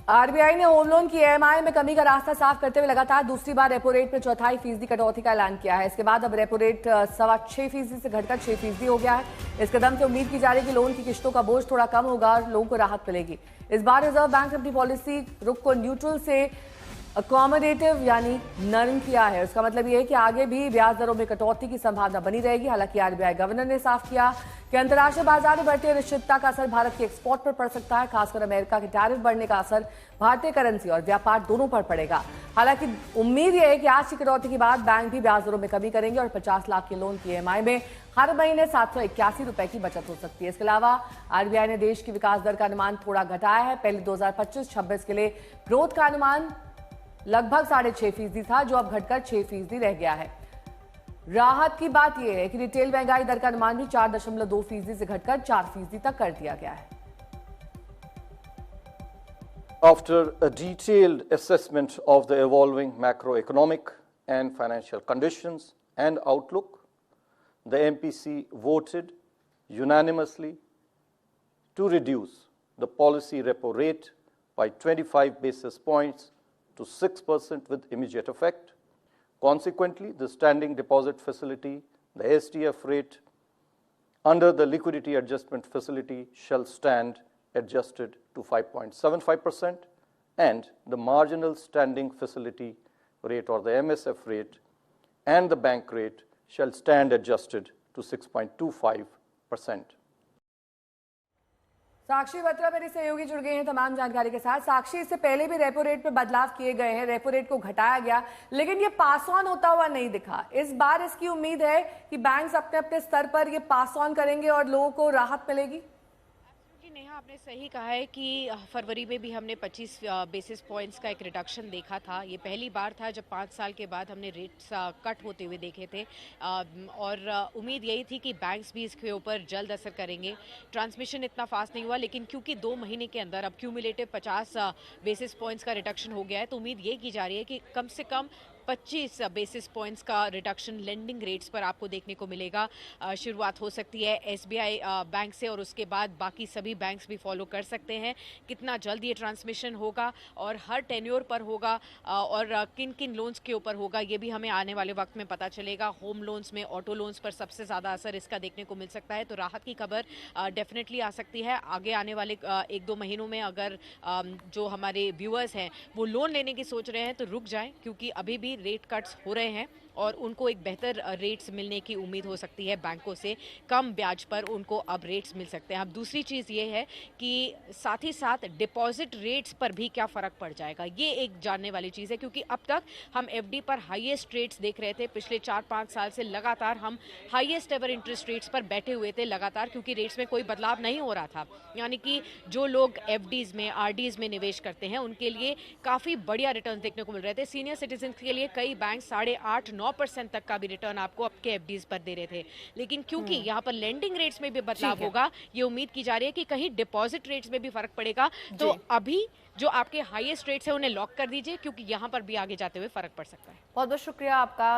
RBI ने home loan की EMI में कमी का रास्ता साफ करते हुए लगातार दूसरी बार रेपो रेट में 4.25% कटौती का ऐलान किया है। इसके बाद अब रेपो रेट 6.25% से घटकर 6% हो गया है। इस कदम से उम्मीद की जा रही है कि लोन की किश्तों का बोझ थोड़ा कम होगा और लोगों को राहत मिलेगी। इस बार रिजर्व बैंक ने अपनी पॉलिसी रुख को न्यूट्रल से अकोमोडेटिव यानी नरम किया है। उसका मतलब यह है कि आगे भी ब्याज दरों में कटौती की संभावना बनी रहेगी। हालांकि आरबीआई गवर्नर ने साफ किया कि अंतर्राष्ट्रीय बाजार में बढ़ती अनिश्चितता का असर भारत के एक्सपोर्ट पर पड़ सकता है। खासकर अमेरिका के टैरिफ बढ़ने का असर भारतीय करेंसी और व्यापार दोनों पर पड़ेगा। हालांकि उम्मीद यह है कि आज की कटौती के बाद बैंक भी ब्याज दरों में कमी करेंगे और 50 लाख के लोन की ईएमआई में हर महीने 781 रुपए की बचत हो सकती है। इसके अलावा आरबीआई ने देश की विकास दर का अनुमान थोड़ा घटाया है। पहले 2025-26 के लिए ग्रोथ का अनुमान लगभग 6.5% था, जो अब घटकर 6% रह गया है। राहत की बात यह है कि रिटेल महंगाई दर का अनुमान भी 4.2% से घटकर 4% तक कर दिया गया है। After a detailed assessment of the evolving macroeconomic and financial conditions and outlook, the MPC voted unanimously to reduce the policy repo rate by 25 basis points to 6% with immediate effect. Consequently, the standing deposit facility, the SDF rate under the liquidity adjustment facility shall stand adjusted to 5.75%, and the marginal standing facility rate or the MSF rate and the bank rate shall stand adjusted to 6.25%. साक्षी बत्रा मेरी सहयोगी जुड़ गए हैं तमाम जानकारी के साथ। साक्षी, इससे पहले भी रेपो रेट में बदलाव किए गए हैं, रेपो रेट को घटाया गया, लेकिन ये पास ऑन होता हुआ नहीं दिखा। इस बार इसकी उम्मीद है कि बैंक्स अपने अपने स्तर पर ये पास ऑन करेंगे और लोगों को राहत मिलेगी। नेहा, आपने सही कहा है कि फरवरी में भी हमने 25 बेसिस पॉइंट्स का एक रिडक्शन देखा था। ये पहली बार था जब 5 साल के बाद हमने रेट्स कट होते हुए देखे थे और उम्मीद यही थी कि बैंक्स भी इसके ऊपर जल्द असर करेंगे। ट्रांसमिशन इतना फास्ट नहीं हुआ, लेकिन क्योंकि 2 महीने के अंदर अब क्यूमुलेटिव 50 बेसिस पॉइंट्स का रिडक्शन हो गया है, तो उम्मीद ये की जा रही है कि कम से कम 25 बेसिस पॉइंट्स का रिडक्शन लेंडिंग रेट्स पर आपको देखने को मिलेगा। शुरुआत हो सकती है एसबीआई बैंक से और उसके बाद बाकी सभी बैंक्स भी फॉलो कर सकते हैं। कितना जल्द ये ट्रांसमिशन होगा और हर टेन्योर पर होगा और किन किन लोन्स के ऊपर होगा, ये भी हमें आने वाले वक्त में पता चलेगा। होम लोन्स में, ऑटो लोन्स पर सबसे ज़्यादा असर इसका देखने को मिल सकता है, तो राहत की खबर डेफिनेटली आ सकती है। आगे आने वाले 1-2 महीनों में अगर जो हमारे व्यूअर्स हैं वो लोन लेने की सोच रहे हैं तो रुक जाएं, क्योंकि अभी भी रेट कट्स हो रहे हैं और उनको एक बेहतर रेट्स मिलने की उम्मीद हो सकती है। बैंकों से कम ब्याज पर उनको अब रेट्स मिल सकते हैं। अब दूसरी चीज़ ये है कि साथ ही साथ डिपॉजिट रेट्स पर भी क्या फ़र्क पड़ जाएगा, ये एक जानने वाली चीज़ है, क्योंकि अब तक हम एफडी पर हाईएस्ट रेट्स देख रहे थे। पिछले 4-5 साल से लगातार हम हाईएस्ट एवर इंटरेस्ट रेट्स पर बैठे हुए थे लगातार, क्योंकि रेट्स में कोई बदलाव नहीं हो रहा था। यानी कि जो लोग एफडीज़ में, आरडीज़ में निवेश करते हैं उनके लिए काफ़ी बढ़िया रिटर्न देखने को मिल रहे थे। सीनियर सिटीजन के लिए कई बैंक 8.5-9% तक का भी रिटर्न आपको आपके एफडीज पर दे रहे थे। लेकिन क्योंकि यहाँ पर लेंडिंग रेट्स में भी बदलाव होगा, ये उम्मीद की जा रही है कि कहीं डिपॉजिट रेट्स में भी फर्क पड़ेगा। तो अभी जो आपके हाईएस्ट रेट्स है उन्हें लॉक कर दीजिए, क्योंकि यहाँ पर भी आगे जाते हुए फर्क पड़ सकता है। बहुत बहुत शुक्रिया आपका।